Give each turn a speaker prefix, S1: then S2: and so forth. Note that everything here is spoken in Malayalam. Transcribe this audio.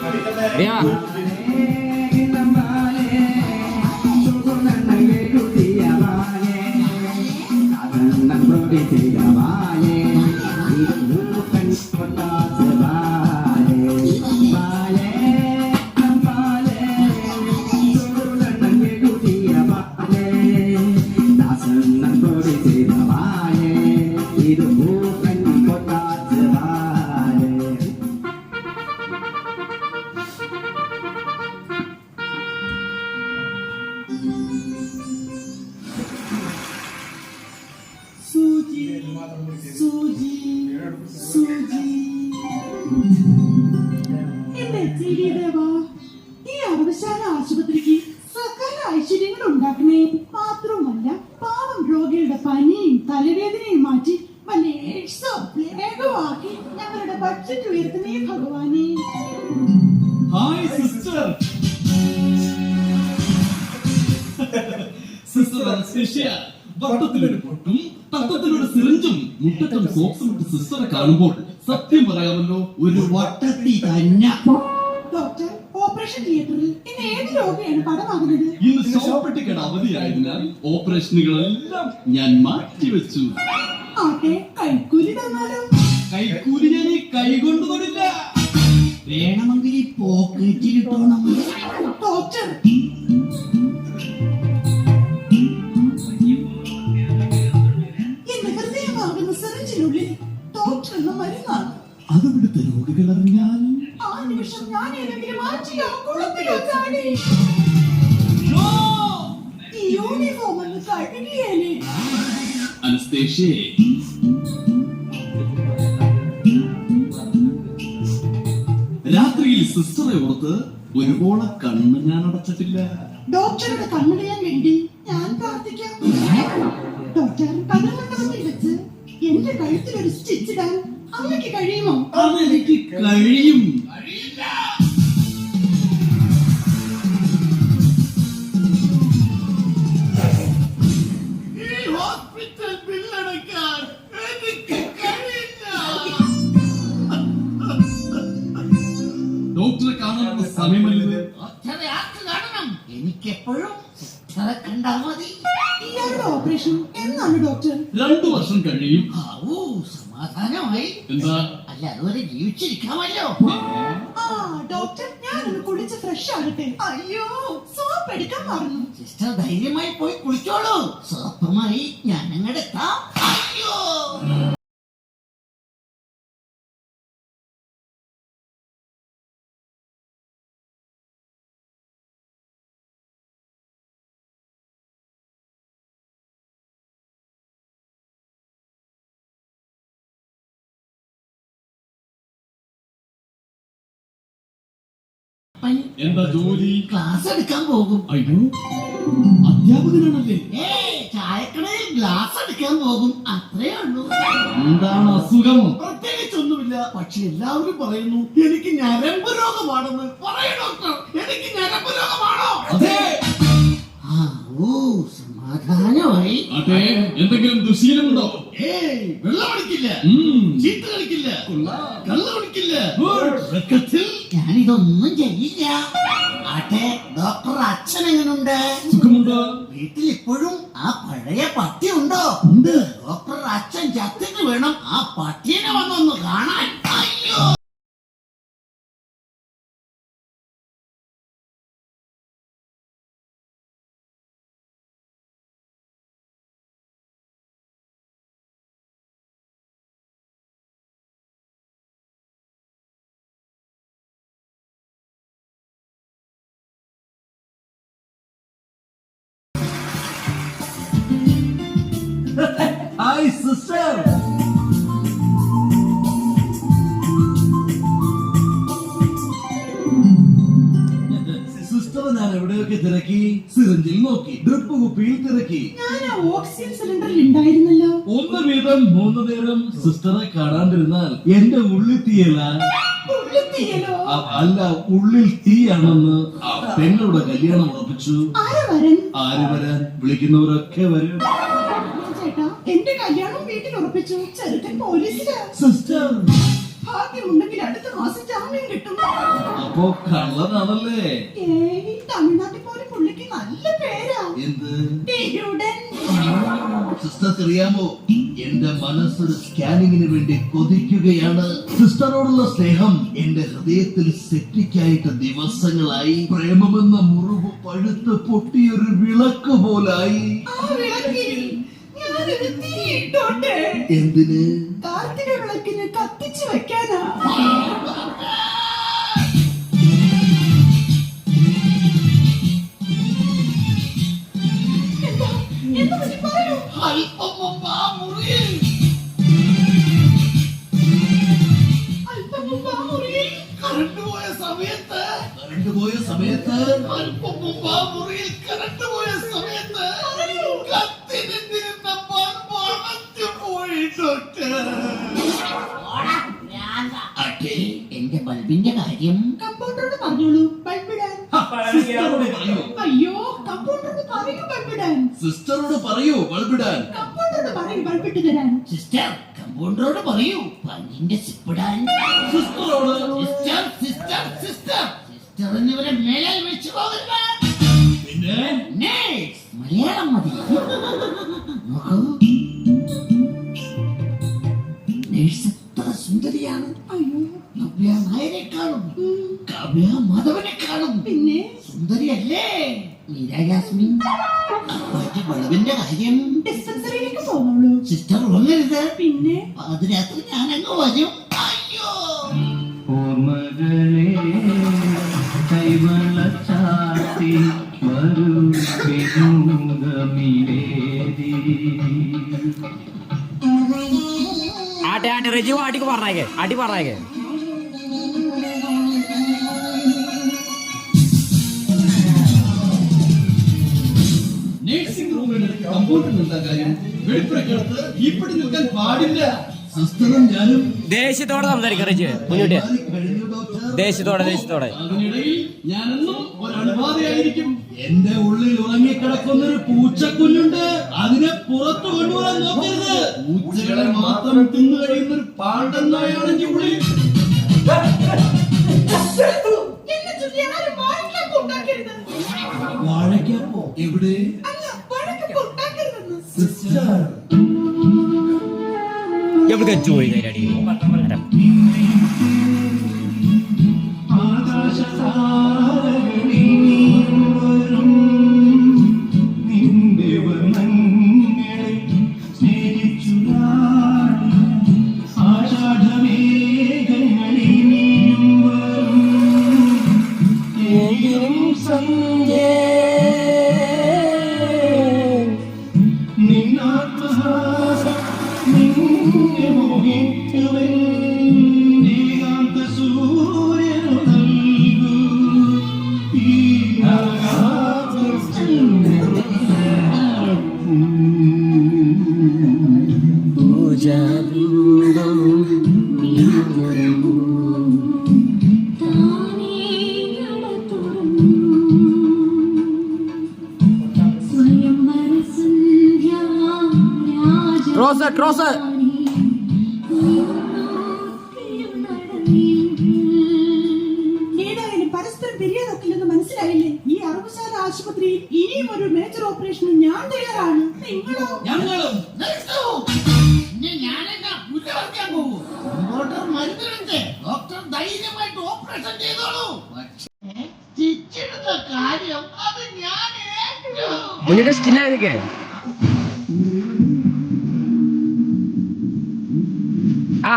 S1: Yeah.
S2: ഈ അവശാല ആശുപത്രിക്ക് സകല ഐശ്വര്യങ്ങൾ ഉണ്ടാക്കണേ. മാത്രവുമല്ല പാവം രോഗികളുടെ പനിയും തലവേദനയും മാറ്റി വല്ല എയ്ഡ്സോ പ്ലേഗോ ആക്കി ഞങ്ങളുടെ ബഡ്ജറ്റ് ഉയർത്തുന്നേ ഭഗവാനെ.
S3: Hi sister. സിസ്റ്റർ അനസ്തേഷ്യ, വട്ടത്തിലൊരു പൊട്ടും തത്വത്തിലൊരു സിറിഞ്ചും മുട്ടത്തും സോക്സും ഇട്ട് സിസ്റ്ററെ കാണുമ്പോൾ സത്യം പറയാമല്ലോ ഒരു വട്ടത്തി തന്നെ.
S2: ഡോക്ടർ, ഓപ്പറേഷൻ തിയേറ്ററിൽ ഇന്ന് ഏത് രോഗിയാണ് പടമാകുന്നത്?
S3: ഇന്ന് ഷോപ്പെട്ടിക്കട അവധിയായതിനാൽ ഓപ്പറേഷനുകളെല്ലാം ഞാൻ മാറ്റിവെച്ചു.
S2: ആട്ടെ, കൈക്കൂലി തന്നാലോ?
S3: കൈക്കൂലി ഞാൻ ഈ കൈകൊണ്ട് തൊടില്ല,
S4: വേണമെങ്കിൽ ഈ പോക്കറ്റിലിട്ടോണം.
S2: ഡോക്ടർ, എന്റെ ഹൃദയമാകുന്ന സിറിഞ്ചിനുള്ളിൽ ഡോക്ടർ എന്ന മരുന്നാണ്.
S3: അതിവിടുത്തെ രോഗികൾ അറിഞ്ഞാൽ
S2: ആ നിമിഷം ഞാൻ ഏതെങ്കിലും ആറ്റിലോ കുളത്തിലോ ചാടി ഈ യൂണിഫോം ഒന്ന് കഴുകിയേനെ.
S3: അനസ്തേഷ്യ, രാത്രിയിൽ സിസ്റ്ററെ ഓർത്ത് ഒരുപോലെ കണ്ണ് ഞാൻ അടച്ചിട്ടില്ല.
S2: ഡോക്ടറുടെ കണ്ണടയാൻ വേണ്ടി ഞാൻ പ്രാർത്ഥിക്കാം. ഡോക്ടർ, കഥമണ്ഡപത്തിൽ വെച്ച് എന്റെ കഴുത്തിൽ ഒരു സ്റ്റിച്ച് ഇടാൻ അമ്മയ്ക്ക് കഴിയുമോ?
S3: അതെനിക്ക് കഴിയും. ഡോക്ടറെ കാണാനുള്ള സമയമല്ലേ?
S4: എനിക്കെപ്പോഴും കണ്ടാ മതി.
S2: ഇയാളുടെ ഓപ്പറേഷൻ എന്നാണ് ഡോക്ടർ?
S3: 2 വർഷം കഴിയും.
S4: സമാധാനമായി.
S3: എന്താ?
S4: അല്ല, അതുവരെ ജീവിച്ചിരിക്കാമല്ലോ.
S2: ആ ഡോക്ടർ, ഞാനൊന്ന് കുളിച്ച് ഫ്രഷ് ആകട്ടെ. അയ്യോ, സോപ്പ് എടുക്കാൻ മറന്നു.
S4: സിസ്റ്റർ ധൈര്യമായി പോയി കുളിച്ചോളൂ. സോപ്പുമായി ഞാൻ അങ്ങോട്ട് എത്താം. അയ്യോ,
S3: എന്താ ജോലി?
S4: ക്ലാസ് എടുക്കാൻ പോകും.
S3: അയ്യോ, അധ്യാപകനാണല്ലേ?
S4: ചായക്കടയിൽ ഗ്ലാസ് എടുക്കാൻ പോകും, അത്രേ ഉള്ളൂ.
S3: എന്താണ് അസുഖം?
S4: പ്രത്യേകിച്ചൊന്നുമില്ല, പക്ഷെ എല്ലാവരും പറയുന്നു എനിക്ക് ഞരമ്പ് രോഗമാണെന്ന്. പറയൂ ഡോക്ടർ, എനിക്ക് ഞരമ്പ് രോഗമാണോ?
S3: അതെ.
S4: സമാധാനമായി.
S3: അതെ, എന്തെങ്കിലും ദുശീലമുണ്ടോ?
S4: വെള്ളം അടിക്കില്ല, ചീട്ട് കളിക്കില്ല, കള്ള് കുടിക്കില്ല. ഞാനിതൊന്നും ചെയ്യില്ല. ആട്ടെ, ഡോക്ടർ അച്ഛൻ എങ്ങനുണ്ട്?
S3: സുഖമുണ്ടോ?
S4: വീട്ടിൽ ഇപ്പോഴും ആ പഴയ പട്ടി ഉണ്ടോ?
S3: ഉണ്ട്.
S4: ഡോക്ടർ അച്ഛൻ ചത്തിട്ട് വേണം ആ പട്ടീനെ വന്നൊന്ന് കാണാൻ. അയ്യോ,
S3: ഹായ് സിസ്റ്റർ. സിസ്റ്റർ, ഞാൻ എവിടെയൊക്കെ തിരക്കി. സിറിഞ്ചിൽ നോക്കി, ഡ്രിപ്പ് കുപ്പിയിൽ തിരക്കി.
S2: ഞാൻ ആ ഓക്സിജൻ സിലിണ്ടറിൽ ഉണ്ടായിരുന്നല്ലോ.
S3: 1 വീതം 3 നേരം സിസ്റ്ററെ കാണാണ്ടിരുന്നാൽ എന്റെ ഉള്ളിൽ തീയല. അല്ല, ഉള്ളിൽ തീയാണെന്ന് പെങ്ങളുടെ കല്യാണം ഉറപ്പിച്ചു. ആര് വരാൻ? വിളിക്കുന്നവരൊക്കെ വരും.
S2: ചേട്ടാ, എന്റെ കല്യാണം വീട്ടിൽ ഉറപ്പിച്ചു. ചെറുക്കൻ പോലീസിലാ.
S3: സിസ്റ്റർ,
S2: ഭാഗ്യമുണ്ടെങ്കിൽ അടുത്ത മാസം ജാമ്യം കിട്ടും.
S3: അപ്പോ കള്ളനാണല്ലേ?
S2: ഏയ്, തമിഴ്നാട്ടിൽ പോലും പുള്ളിക്ക് നല്ല പേരാ.
S3: എന്ത്?
S2: തിരുടൻ.
S3: സിസ്റ്റർക്ക് അറിയാമോ, എന്റെ മനസ്സൊരു സ്കാനിങ്ങിന് വേണ്ടി കൊതിക്കുകയാണ്. സിസ്റ്ററോടുള്ള സ്നേഹം എന്റെ ഹൃദയത്തിൽ സെറ്റിക്കായിട്ട് ദിവസങ്ങളായി. പ്രേമമെന്ന മുറിവ് പഴുത്ത് പൊട്ടിയൊരു വിളക്ക് പോലായി.
S2: ആ വിളക്കിൽ ഞാനൊരു തീയിട്ടോട്ടെ.
S3: എന്തിന്?
S2: കാർത്തിക വിളക്കിന് കത്തിച്ചു വെക്കാനാ. എന്താ എന്താ പറ്റി പറയൂ.
S4: അല്പം മുമ്പ് ആ മുറിയിൽ
S2: അല്പം മുമ്പ് ആ മുറിയിൽ
S4: കറണ്ട് പോയ സമയത്ത് അല്പം മുമ്പ് ആ മുറിയിൽ കറണ്ട് പോയ സമയത്ത് കത്തി നിന്നിരുന്ന ബൾബ് അണഞ്ഞു പോയി ഡോക്ടർ.
S1: എന്റെ ബൾബിന്റെ കാര്യം
S2: കമ്പൗണ്ടറോട് പറഞ്ഞോളൂ ബൾബിടാൻ.
S3: സിസ്റ്ററോട് പറയൂ.
S2: അയ്യോ, കമ്പൗണ്ടറോട് പറയൂ ബൾബിടാൻ.
S3: സിസ്റ്ററോട് പറയൂ ബൾബിടാൻ.
S2: കമ്പൗണ്ടറോട് പറയൂ ബൾബിട്ട് തരാൻ.
S1: സിസ്റ്റർ കമ്പൗണ്ടറോട് പറയൂ പല്ലിന്റെ സിപ്പിടാൻ.
S3: സിസ്റ്ററോട്
S1: സിസ്റ്റർ സിസ്റ്റർ സിസ്റ്റർ സിസ്റ്റർ എന്നിവരെ മേലാൽ വെച്ച് പോകരുത്.
S3: പിന്നെ
S1: നേഴ്സ്, മലയാളം മതി. നോക്കൂ, നേഴ്സ് എത്ര സുന്ദരിയാണ്.
S2: അയ്യോ,
S1: നവ്യ നായരെക്കാളും കാവ്യ മാധവനെക്കാളും
S2: പിന്നെ
S1: സുന്ദരിയല്ലേ മീര ജാസ്മിൻ. അപ്പോഴത്തെ ബൾബിന്റെ കാര്യം
S2: ഡിസ്പെൻസറിയിലേക്ക് പോന്നോളൂ.
S1: സിസ്റ്റർ ഉറങ്ങരുത്.
S2: പിന്നെ
S1: പാതിരാത്രി ഞാനങ്ങ് വരും. അയ്യോ,
S5: ഓർമ്മകളെ കൈവളച്ചാത്തി വരൂ വിനോദമിലേരി.
S6: ആട്ടെ ആട്ടെ റെജി അടിക്ക് പറഞ്ഞേക്കെ അടി പറഞ്ഞേക്കെ.
S3: നേഴ്സിംഗ് റൂമിൽ കമ്പൗണ്ടറിൽ എന്താ കാര്യം? വെളിപ്പുറത്ത് ഇപ്പിടി നിൽക്കാൻ പാടില്ല. സിസ്റ്ററും ഞാനും
S6: ദേഷ്യത്തോടെ സംസാരിക്കാം റെജി മുന്നോട്ട്.
S3: കഴിഞ്ഞു ഡോക്ടർ.
S6: ദേഷ്യത്തോടെ.
S3: അതിനിടയിൽ ഞാനെന്നും ഒരു അണുബാധയായിരിക്കും. എന്റെ ഉള്ളിൽ ഉറങ്ങിക്കിടക്കുന്നൊരു പൂച്ചക്കുഞ്ഞുണ്ട്. അതിനെ പുറത്തു കൊണ്ടുവരാൻ നോക്കരുത്. പൂച്ചകളെ മാത്രം തിന്നു കഴിയുന്ന ഒരു പാണ്ടെന്നായാണെങ്കിൽ ഉള്ളിൽ
S2: എന്നെ ചൊല്ലി ആരും വാഴക്കപ്പ് ഉണ്ടാക്കരുത്.
S3: വാഴയ്ക്കപ്പോ എവിടെ?
S2: അല്ല, വാഴക്കപ്പ് ഉണ്ടാക്കരുതെന്ന്.
S3: സിസ്റ്റർ
S6: എവിടെ പോയി അടി
S5: ആകാശതാരകളിലും നിന്റെ വർണ്ണങ്ങളെ സ്നേഹിച്ചുനാടി ആഷാഢമേഘങ്ങളിലും എങ്കിലും സന്ധ്യേ നിന്നാത്മഹാസം നിന്നെ മോഹിക്കുവൻ നീകാന്ത സൂര്യനു നൽകൂ ഈ
S6: ട്രോസ്
S2: ഏതായാലും പരസ്പരം പിരിയാനൊക്കില്ലെന്ന് മനസ്സിലായില്ലേ? ഈ അറുപശാല ആശുപത്രിയിൽ ഇനിയും ഒരു മേജർ ഓപ്പറേഷന് ഞാൻ തയ്യാറാണ്. നിങ്ങളോ?
S3: ഞങ്ങളും
S1: നിർത്തൂ. ഇനി ഞാനെന്നാ പുല്ല് പറിക്കാൻ പോകും. കമ്പൗണ്ടർ മരുന്നിടത്തെ ഡോക്ടർ ധൈര്യമായിട്ട് ഓപ്പറേഷൻ ചെയ്തോളൂ. പക്ഷേ സ്റ്റിച്ചിടുന്ന കാര്യം അത് ഞാൻ ഏറ്റു.
S6: മുന്നോട്ട് സ്റ്റില്ലായിരിക്കേ. ആ